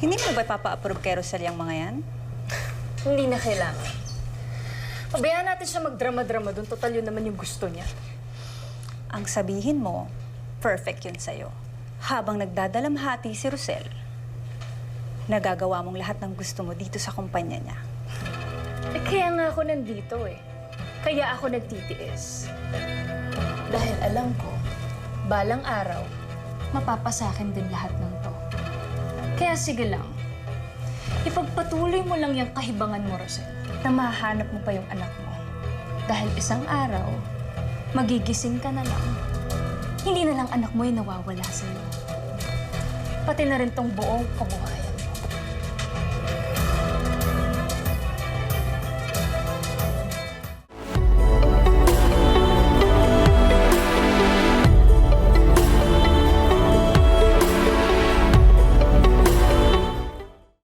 Hindi mo ba papa-approve kay Rosel yung mga yan? Hindi na kailangan. Pabayaan natin siya magdrama-drama doon. Total yun naman yung gusto niya. Ang sabihin mo, perfect yun sa'yo. Habang nagdadalamhati si Rosel, nagagawa mong lahat ng gusto mo dito sa kumpanya niya. Eh, kaya nga ako nandito eh. Kaya ako nagtitiis. Dahil alam ko, balang araw, mapapasakin din lahat ng to. Kaya sige lang, ipagpatuloy mo lang yung kahibangan mo, Rosel, na mahanap mo pa yung anak mo. Dahil isang araw, magigising ka na lang. Hindi na lang anak mo yung nawawala sa'yo. Pati na rin tong buong kabuhay.